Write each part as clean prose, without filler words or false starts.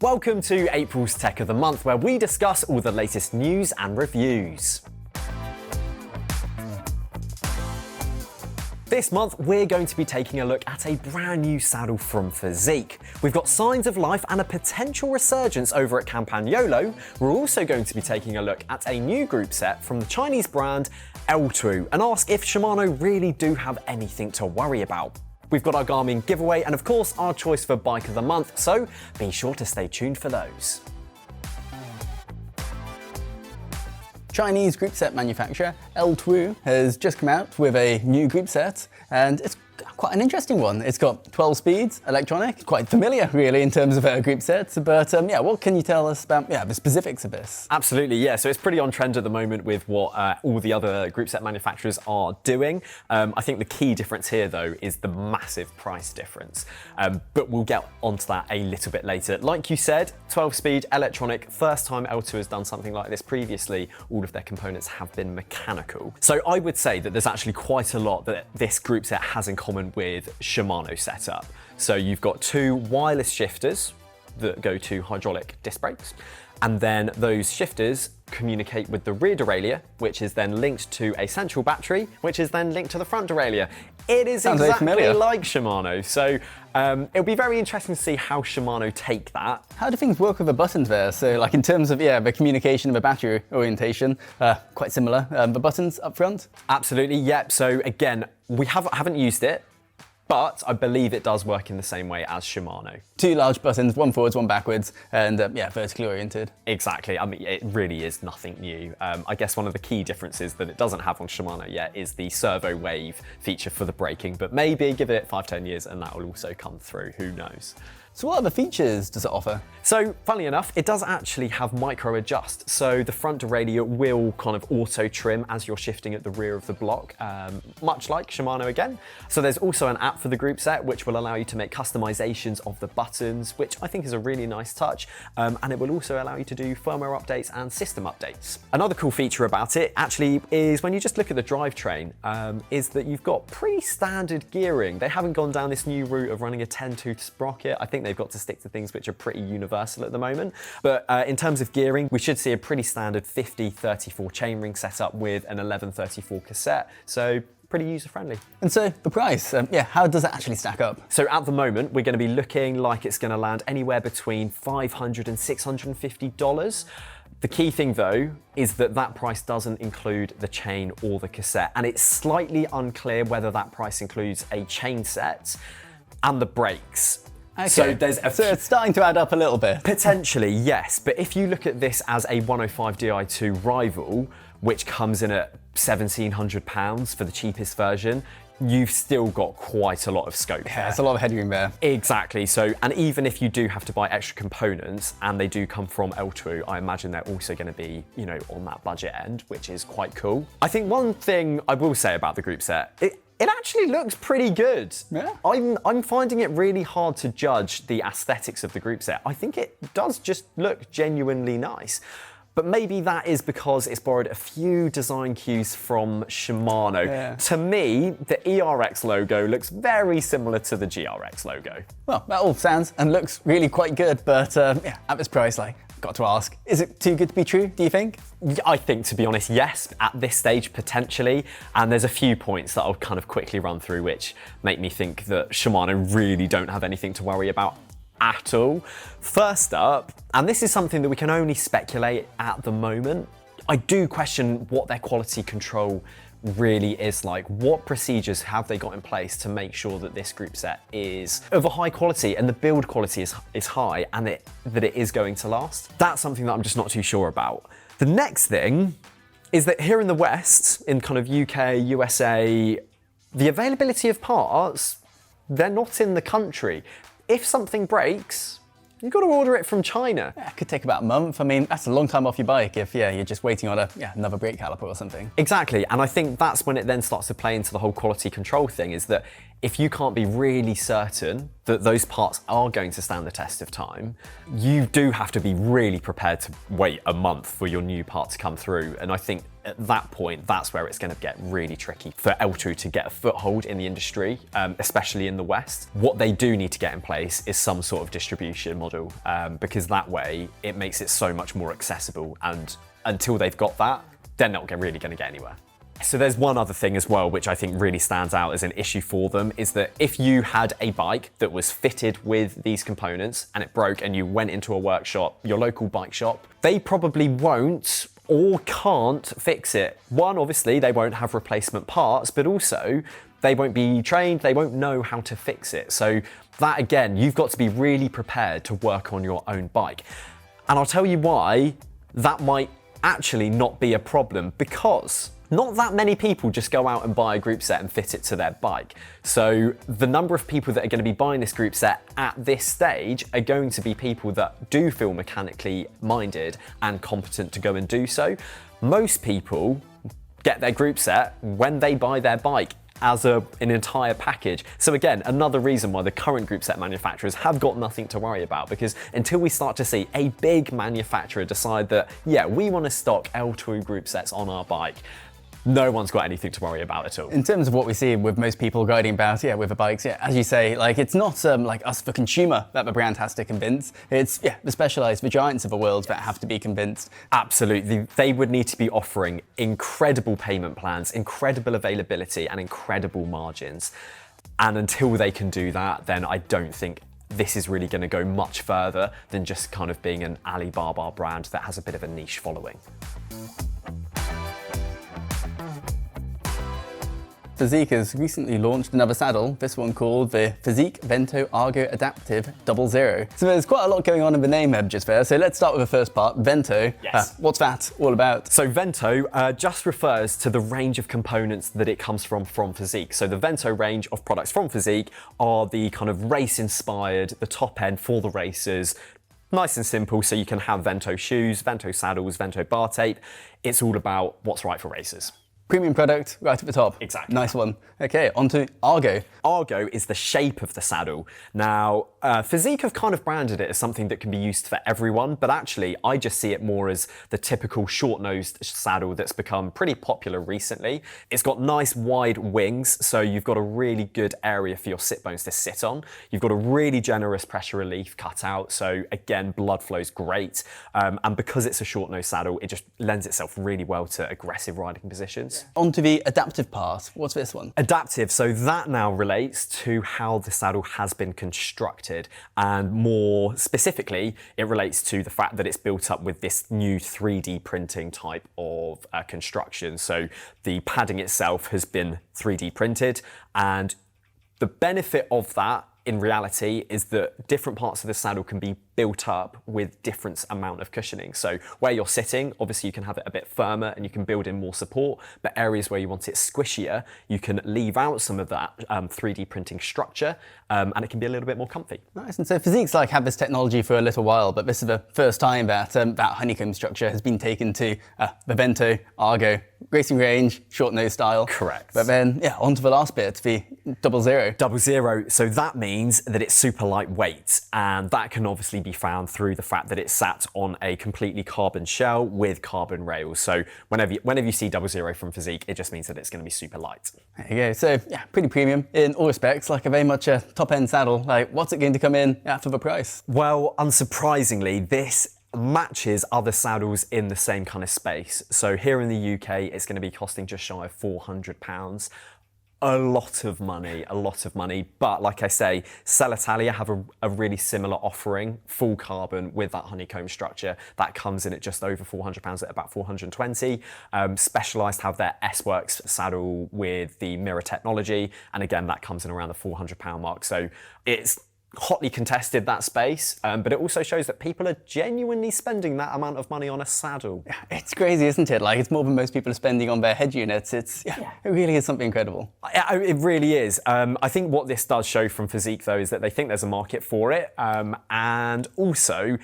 Welcome to April's Tech of the Month, where we discuss all the latest news and reviews. This month, we're going to be taking a look at a brand new saddle from Fizik. We've got signs of life and a potential resurgence over at Campagnolo. We're also going to be taking a look at a new Groupset from the Chinese brand L-Twoo and ask if Shimano really do have anything to worry about. We've got our Garmin Giveaway and of course our choice for Bike of the Month, so be sure to stay tuned for those. Chinese groupset manufacturer L-Twoo has just come out with a new groupset, and it's quite an interesting one. It's got 12 speeds, electronic, quite familiar really in terms of a groupset, but yeah, what can you tell us about the specifics of this? Absolutely, yeah, so it's pretty on trend at the moment with what all the other groupset manufacturers are doing. I think the key difference here though is the massive price difference, but we'll get onto that a little bit later. Like you said, 12 speed, electronic, first time L-Twoo has done something like this previously. All of their components have been mechanical. So I would say that there's actually quite a lot that this groupset has in common with Shimano setup. So you've got two wireless shifters that go to hydraulic disc brakes, and then those shifters communicate with the rear derailleur, which is then linked to a central battery, which is then linked to the front derailleur. It is exactly like Shimano, so it'll be very interesting to see how Shimano take that. How do things work with the buttons there? So like in terms of the communication of a battery orientation, quite similar. The buttons up front? Absolutely, yep. So again, we haven't used it, but I believe it does work in the same way as Shimano. Two large buttons, one forwards, one backwards, and vertically oriented. Exactly, I mean, it really is nothing new. I guess one of the key differences that it doesn't have on Shimano yet is the servo wave feature for the braking, but maybe give it 5-10 years and that will also come through, who knows. So what other features does it offer? So funnily enough, it does actually have micro adjust. So the front derailleur will kind of auto trim as you're shifting at the rear of the block, much like Shimano again. So there's also an app for the Groupset, which will allow you to make customizations of the buttons, which I think is a really nice touch. And it will also allow you to do firmware updates and system updates. Another cool feature about it actually is when you just look at the drivetrain, is that you've got pretty standard gearing. They haven't gone down this new route of running a 10-tooth sprocket. I think they've got to stick to things which are pretty universal at the moment. But in terms of gearing, we should see a pretty standard 50-34 chainring setup with an 11-34 cassette. So pretty user-friendly. And so the price, how does that actually stack up? So at the moment, we're going to be looking like it's going to land anywhere between $500 and $650. The key thing though is that that price doesn't include the chain or the cassette, and it's slightly unclear whether that price includes a chain set and the brakes. Okay. So it's starting to add up a little bit. Potentially, yes. But if you look at this as a 105 Di2 rival, which comes in at £1,700 for the cheapest version, you've still got quite a lot of scope there. There's a lot of headroom there. Exactly. So, and even if you do have to buy extra components and they do come from L-Twoo, I imagine they're also going to be, on that budget end, which is quite cool. I think one thing I will say about the Groupset, it actually looks pretty good. Yeah. I'm finding it really hard to judge the aesthetics of the Groupset. I think it does just look genuinely nice. But maybe that is because it's borrowed a few design cues from Shimano. Yeah. To me, the ERX logo looks very similar to the GRX logo. Well, that all sounds and looks really quite good, but at this price, got to ask, is it too good to be true, do you think? I think, to be honest, yes, at this stage, potentially. And there's a few points that I'll kind of quickly run through which make me think that Shimano really don't have anything to worry about at all. First up, and this is something that we can only speculate at the moment, I do question what their quality control really is like. What procedures have they got in place to make sure that this Groupset is of a high quality and the build quality is high and that it is going to last? That's something that I'm just not too sure about. The next thing is that here in the West, in kind of UK, USA, the availability of parts, they're not in the country. If something breaks, you've got to order it from China. Yeah, it could take about a month. I mean, that's a long time off your bike if you're just waiting on another brake caliper or something. Exactly, and I think that's when it then starts to play into the whole quality control thing, is that if you can't be really certain that those parts are going to stand the test of time, you do have to be really prepared to wait a month for your new part to come through. And I think at that point, that's where it's going to get really tricky for L-Twoo to get a foothold in the industry, especially in the West. What they do need to get in place is some sort of distribution model, because that way it makes it so much more accessible, and until they've got that, they're not really going to get anywhere. So there's one other thing as well, which I think really stands out as an issue for them, is that if you had a bike that was fitted with these components and it broke and you went into a workshop, your local bike shop, they probably won't or can't fix it. One, obviously, they won't have replacement parts, but also they won't be trained, they won't know how to fix it. So that, again, you've got to be really prepared to work on your own bike. And I'll tell you why that might actually not be a problem, because not that many people just go out and buy a Groupset and fit it to their bike. So the number of people that are going to be buying this Groupset at this stage are going to be people that do feel mechanically minded and competent to go and do so. Most people get their Groupset when they buy their bike as an entire package. So again, another reason why the current Groupset manufacturers have got nothing to worry about, because until we start to see a big manufacturer decide that, yeah, we want to stock L-Twoo Groupsets on our bike, no one's got anything to worry about at all. In terms of what we see with most people guiding about, with the bikes, as you say, like it's not like us, the consumer, that the brand has to convince. It's the Specialized, the giants of the world that have to be convinced. Absolutely. They would need to be offering incredible payment plans, incredible availability, and incredible margins. And until they can do that, then I don't think this is really going to go much further than just kind of being an Alibaba brand that has a bit of a niche following. Fizik has recently launched another saddle, this one called the Fizik Vento Argo Adaptive 00. So there's quite a lot going on in the name just there. So let's start with the first part, Vento. Yes. What's that all about? So Vento just refers to the range of components that it comes from Fizik. So the Vento range of products from Fizik are the kind of race-inspired, the top end for the racers. Nice and simple, so you can have Vento shoes, Vento saddles, Vento bar tape. It's all about what's right for racers. Premium product right at the top. Exactly. Nice one. Okay, on to Argo. Argo is the shape of the saddle. Now, Fizik have kind of branded it as something that can be used for everyone, but actually I just see it more as the typical short-nosed saddle that's become pretty popular recently. It's got nice wide wings, so you've got a really good area for your sit bones to sit on. You've got a really generous pressure relief cut out, so again, blood flow's great. And because it's a short-nosed saddle, it just lends itself really well to aggressive riding positions. On to the adaptive part. What's this one? Adaptive, so that now relates to how the saddle has been constructed, and more specifically, it relates to the fact that it's built up with this new 3D printing type of construction. So the padding itself has been 3D printed, and the benefit of that in reality is that different parts of the saddle can be built up with different amount of cushioning. So where you're sitting, obviously you can have it a bit firmer and you can build in more support, but areas where you want it squishier, you can leave out some of that 3D printing structure, and it can be a little bit more comfy. Nice, and so Fizik's had this technology for a little while, but this is the first time that that honeycomb structure has been taken to the Vento Argo racing range, short nose style. Correct. But then, on to the last bit, the 00. 00, so that means that it's super lightweight, and that can obviously be found through the fact that it's sat on a completely carbon shell with carbon rails. So whenever you see 00 from Fizik, it just means that it's going to be super light. There you go. So pretty premium in all respects, like a very much a top-end saddle. Like, what's it going to come in for the price? Well, unsurprisingly, this matches other saddles in the same kind of space. So here in the UK, it's going to be costing just shy of £400. A lot of money, but like I say, Sellitalia have a really similar offering, full carbon with that honeycomb structure. That comes in at just over £400 at about 420. Specialized have their S-Works saddle with the mirror technology, and again, that comes in around the £400 mark. So it's hotly contested, that space, but it also shows that people are genuinely spending that amount of money on a saddle. It's crazy, isn't it? Like, it's more than most people are spending on their head units. It really is something incredible. It really is. I think what this does show from Fizik, though, is that they think there's a market for it, and also,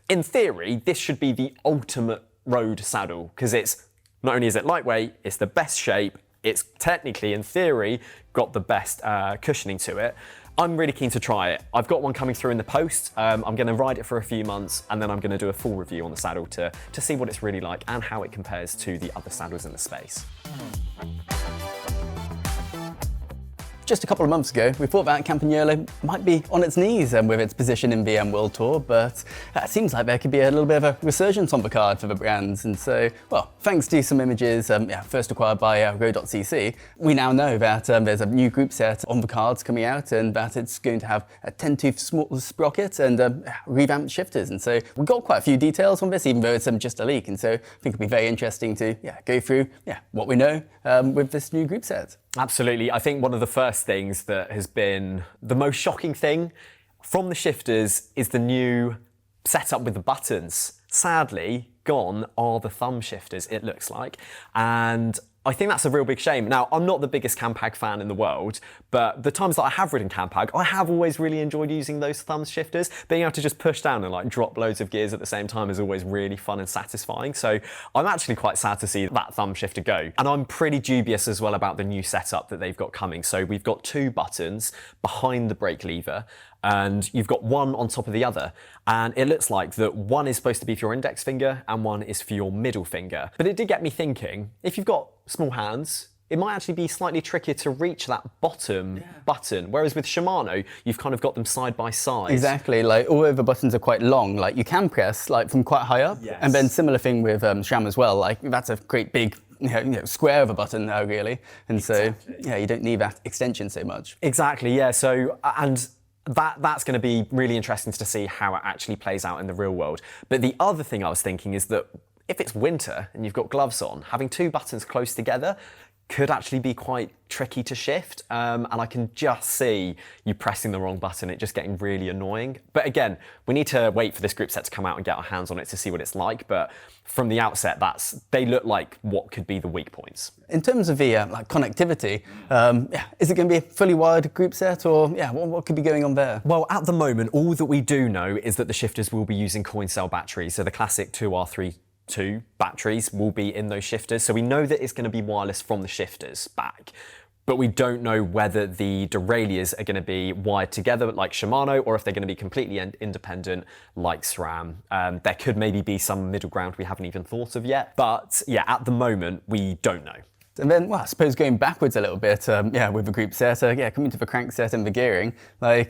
in theory, this should be the ultimate road saddle, because it's not only is it lightweight, it's the best shape, it's technically, in theory, got the best cushioning to it. I'm really keen to try it. I've got one coming through in the post. I'm going to ride it for a few months, and then I'm going to do a full review on the saddle to see what it's really like and how it compares to the other saddles in the space. Just a couple of months ago, we thought that Campagnolo might be on its knees with its position in VM World Tour, but it seems like there could be a little bit of a resurgence on the card for the brands. And so, well, thanks to some images first acquired by Argo.cc, we now know that there's a new group set on the cards coming out, and that it's going to have a 10-tooth sprocket and revamped shifters. And so we've got quite a few details on this, even though it's just a leak. And so I think it'll be very interesting to go through what we know with this new group set. Absolutely. I think one of the first things that has been the most shocking thing from the shifters is the new setup with the buttons. Sadly, gone are the thumb shifters, it looks like. And I think that's a real big shame. Now, I'm not the biggest Campag fan in the world, but the times that I have ridden Campag, I have always really enjoyed using those thumb shifters. Being able to just push down and like drop loads of gears at the same time is always really fun and satisfying. So I'm actually quite sad to see that thumb shifter go. And I'm pretty dubious as well about the new setup that they've got coming. So we've got 2 buttons behind the brake lever, and you've got one on top of the other. And it looks like that one is supposed to be for your index finger and one is for your middle finger. But it did get me thinking, if you've got small hands, it might actually be slightly trickier to reach that bottom button. Whereas with Shimano, you've kind of got them side by side. Exactly, like all of the buttons are quite long. Like you can press like from quite high up. Yes. And then similar thing with SRAM as well. Like that's a great big square of a button now really. And exactly. So you don't need that extension so much. Exactly, yeah. So, and that's going to be really interesting to see how it actually plays out in the real world. But the other thing I was thinking is that if it's winter and you've got gloves on, having 2 buttons close together could actually be quite tricky to shift. And I can just see you pressing the wrong button, it just getting really annoying. But again, we need to wait for this group set to come out and get our hands on it to see what it's like. But from the outset, they look like what could be the weak points. In terms of the connectivity, is it going to be a fully wired group set, or what could be going on there? Well, at the moment, all that we do know is that the shifters will be using coin cell batteries. So the classic 2R32 batteries will be in those shifters. So we know that it's going to be wireless from the shifters back. But we don't know whether the derailleurs are going to be wired together like Shimano, or if they're going to be completely independent like SRAM. There could maybe be some middle ground we haven't even thought of yet. But yeah, at the moment, we don't know. And then, well, I suppose going backwards a little bit, with the group set, coming to the crankset and the gearing, the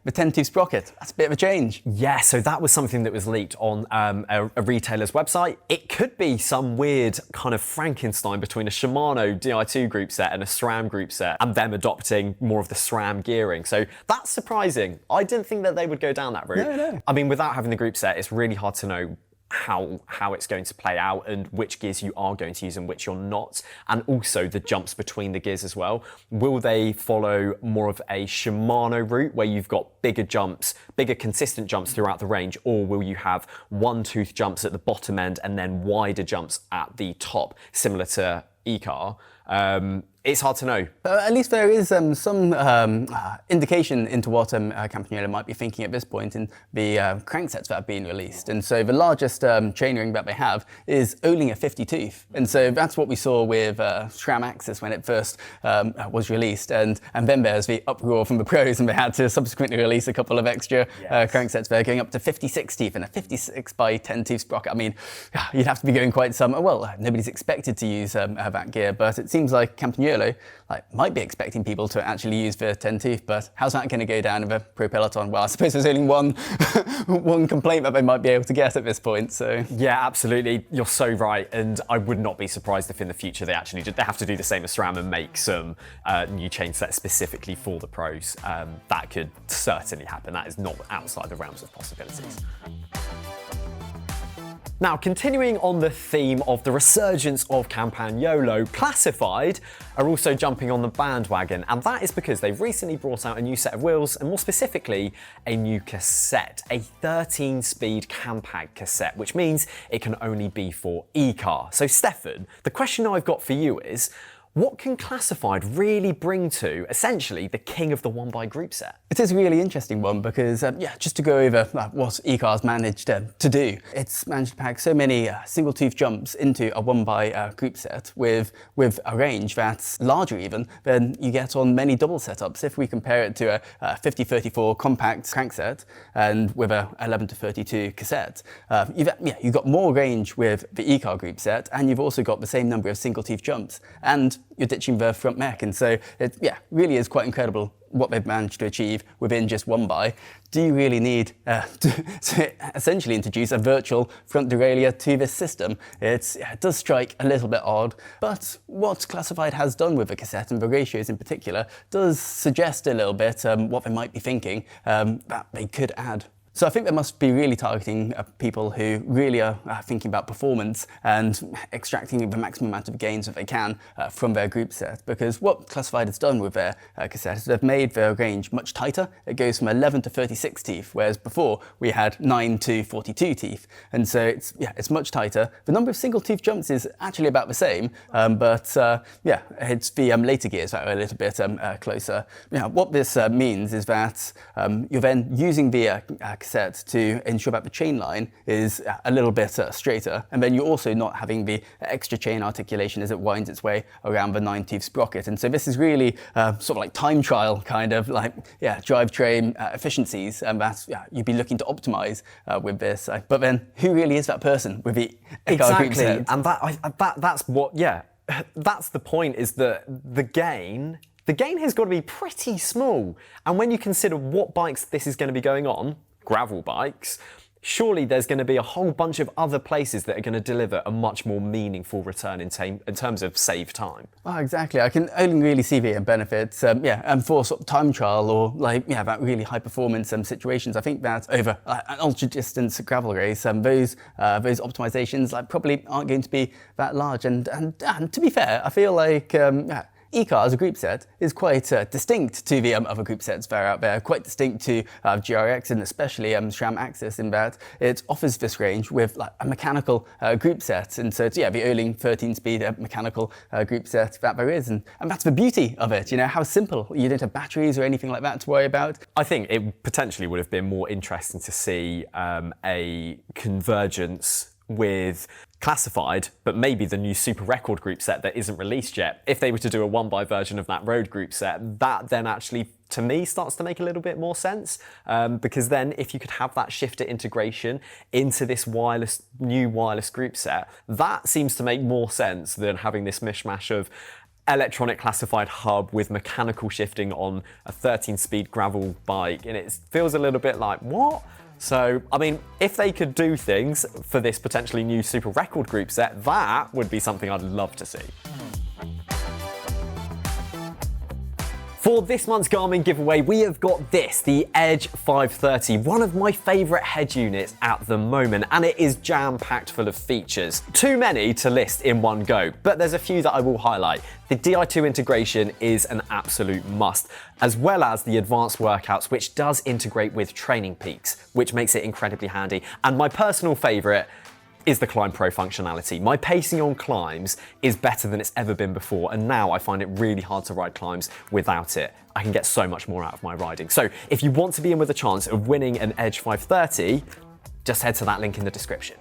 10-tooth sprocket, that's a bit of a change. Yeah, so that was something that was leaked on a retailer's website. It could be some weird kind of Frankenstein between a Shimano Di2 group set and a SRAM group set, and them adopting more of the SRAM gearing. So that's surprising. I didn't think that they would go down that route. No. I mean, without having the group set, it's really hard to know how it's going to play out and which gears you are going to use and which you're not, and also the jumps between the gears as well. Will they follow more of a Shimano route where you've got bigger jumps, bigger consistent jumps throughout the range, or will you have one-tooth jumps at the bottom end and then wider jumps at the top, similar to E-Car? It's hard to know. But at least there is some indication into what Campagnolo might be thinking at this point in the cranksets that have been released. And so the largest chainring that they have is only a 50 tooth. And so that's what we saw with SRAM Axis when it first was released. And then there's the uproar from the pros, and they had to subsequently release a couple of extra cranksets there, going up to 56 teeth and a 56 by 10 tooth sprocket. I mean, you'd have to be going quite some. Well, nobody's expected to use that gear, but it seems like Campagnolo might be expecting people to actually use the 10 teeth, but how's that going to go down in the Pro Peloton? Well, I suppose there's only one complaint that they might be able to get at this point. So yeah, absolutely, you're so right, and I would not be surprised if in the future they actually they have to do the same as SRAM and make some new chain sets specifically for the pros. That could certainly happen. That is not outside the realms of possibilities. Now, continuing on the theme of the resurgence of Campagnolo, Classified are also jumping on the bandwagon, and that is because they've recently brought out a new set of wheels, and more specifically, a new cassette, a 13-speed Campag cassette, which means it can only be for E-Car. So, Stefan, the question I've got for you is, what can Classified really bring to, essentially, the king of the one-by group set? It is a really interesting one because, just to go over what eCar's managed to do, it's managed to pack so many single-tooth jumps into a one-by group set with a range that's larger even than you get on many double setups. If we compare it to a 50-34 compact crankset and with a 11-32 cassette, you've got more range with the eCar group set, and you've also got the same number of single-tooth jumps, and you're ditching the front mech. And so it really is quite incredible what they've managed to achieve within just one by. Do you really need to essentially introduce a virtual front derailleur to this system? It does strike a little bit odd, but what Classified has done with the cassette and the ratios in particular does suggest a little bit what they might be thinking that they could add. So I think they must be really targeting people who really are thinking about performance and extracting the maximum amount of gains that they can from their group set. Because what Classified has done with their cassette is they've made their range much tighter. It goes from 11 to 36 teeth, whereas before we had 9 to 42 teeth. And so it's much tighter. The number of single tooth jumps is actually about the same, but it's the later gears that are a little bit closer. What this means is that you're then using the cassette to ensure that the chain line is a little bit straighter, and then you're also not having the extra chain articulation as it winds its way around the 9-tooth sprocket. And so this is really sort of like time trial kind of drivetrain efficiencies, and that you'd be looking to optimize with this. But then who really is that person with the exactly group set? And that's what that's the point, is that the gain has got to be pretty small. And when you consider what bikes this is going to be going on, gravel bikes, surely there's going to be a whole bunch of other places that are going to deliver a much more meaningful return in terms of save time. Oh, exactly. I can only really see the benefits, and for sort of time trial or that really high performance situations. I think that over an ultra distance gravel race, those optimizations probably aren't going to be that large. And to be fair, I feel like eCar as a group set is quite distinct to the other group sets that are out there, quite distinct to GRX and especially SRAM Axis, in that it offers this range with a mechanical group set. And so it's the only 13-speed mechanical group set that there is. And that's the beauty of it, how simple. You don't have batteries or anything like that to worry about. I think it potentially would have been more interesting to see a convergence with Classified, but maybe the new Super Record group set that isn't released yet. If they were to do a one-by version of that road group set, that then actually, to me, starts to make a little bit more sense. Because then if you could have that shifter integration into this new wireless group set, that seems to make more sense than having this mishmash of electronic Classified hub with mechanical shifting on a 13-speed gravel bike. And it feels a little bit like, what? So, I mean, if they could do things for this potentially new Super Record group set, that would be something I'd love to see. For this month's Garmin giveaway, we have got this, the Edge 530, one of my favourite head units at the moment, and it is jam-packed full of features. Too many to list in one go, but there's a few that I will highlight. The Di2 integration is an absolute must, as well as the advanced workouts, which does integrate with Training Peaks, which makes it incredibly handy. And my personal favourite is the Climb Pro functionality. My pacing on climbs is better than it's ever been before, and now I find it really hard to ride climbs without it. I can get so much more out of my riding. So if you want to be in with a chance of winning an Edge 530, just head to that link in the description.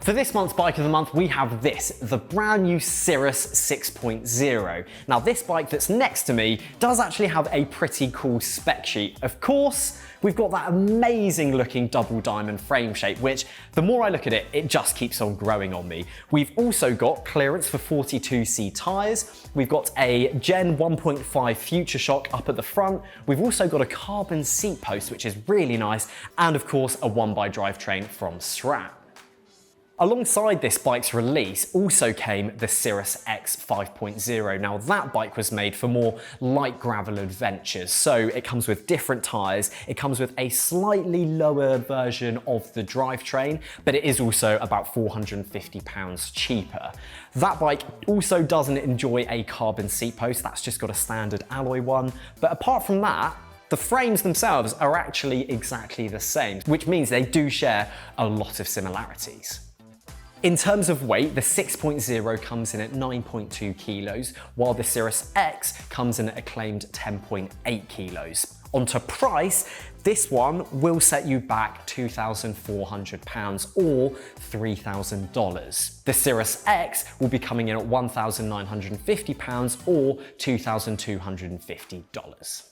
For this month's Bike of the Month, we have this, the brand new Sirrus 6.0. Now this bike that's next to me does actually have a pretty cool spec sheet. Of course, we've got that amazing looking double diamond frame shape, which the more I look at it, it just keeps on growing on me. We've also got clearance for 42C tyres. We've got a Gen 1.5 Future Shock up at the front. We've also got a carbon seat post, which is really nice. And of course, a 1x drivetrain from SRAM. Alongside this bike's release also came the Sirrus X 5.0. Now that bike was made for more light gravel adventures. So it comes with different tyres, it comes with a slightly lower version of the drivetrain, but it is also about £450 cheaper. That bike also doesn't enjoy a carbon seat post, that's just got a standard alloy one. But apart from that, The frames themselves are actually exactly the same, which means they do share a lot of similarities. In terms of weight, the 6.0 comes in at 9.2 kilos, while the Sirrus X comes in at a claimed 10.8 kilos. Onto price, this one will set you back £2,400 or $3,000. The Sirrus X will be coming in at £1,950 or $2,250.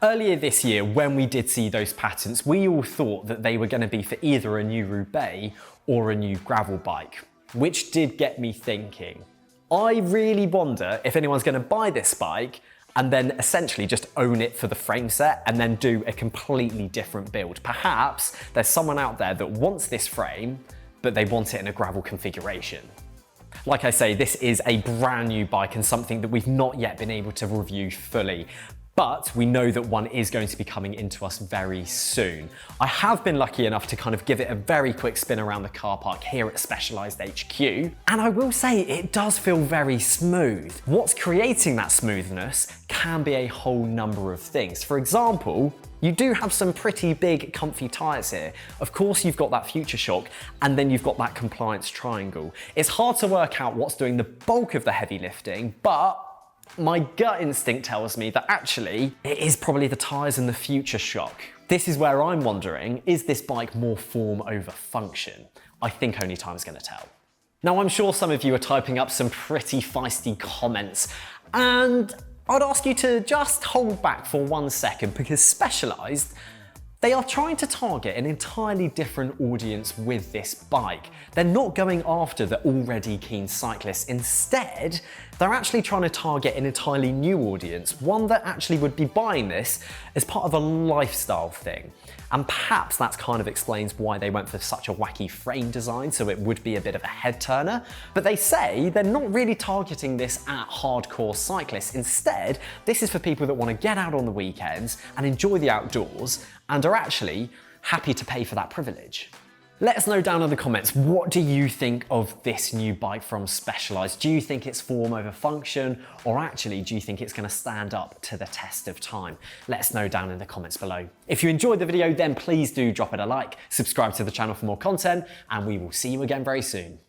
Earlier this year, when we did see those patents, we all thought that they were going to be for either a new Roubaix or a new gravel bike, which did get me thinking. I really wonder if anyone's going to buy this bike and then essentially just own it for the frame set and then do a completely different build. Perhaps there's someone out there that wants this frame, but they want it in a gravel configuration. Like I say, this is a brand new bike and something that we've not yet been able to review fully. But we know that one is going to be coming into us very soon. I have been lucky enough to kind of give it a very quick spin around the car park here at Specialized HQ, and I will say it does feel very smooth. What's creating that smoothness can be a whole number of things. For example, you do have some pretty big comfy tyres here. Of course, you've got that Future Shock, and then you've got that compliance triangle. It's hard to work out what's doing the bulk of the heavy lifting, but my gut instinct tells me that actually it is probably the tyres and the Future Shock. This is where I'm wondering, is this bike more form over function? I think only time's going to tell. Now, I'm sure some of you are typing up some pretty feisty comments, and I'd ask you to just hold back for 1 second, because Specialized, they are trying to target an entirely different audience with this bike. They're not going after the already keen cyclists. Instead, they're actually trying to target an entirely new audience, one that actually would be buying this as part of a lifestyle thing. And perhaps that kind of explains why they went for such a wacky frame design, so it would be a bit of a head turner. But they say they're not really targeting this at hardcore cyclists. Instead, this is for people that want to get out on the weekends and enjoy the outdoors and are actually happy to pay for that privilege. Let us know down in the comments, what do you think of this new bike from Specialized? Do you think it's form over function, or actually do you think it's going to stand up to the test of time? Let us know down in the comments below. If you enjoyed the video, then please do drop it a like, subscribe to the channel for more content, and we will see you again very soon.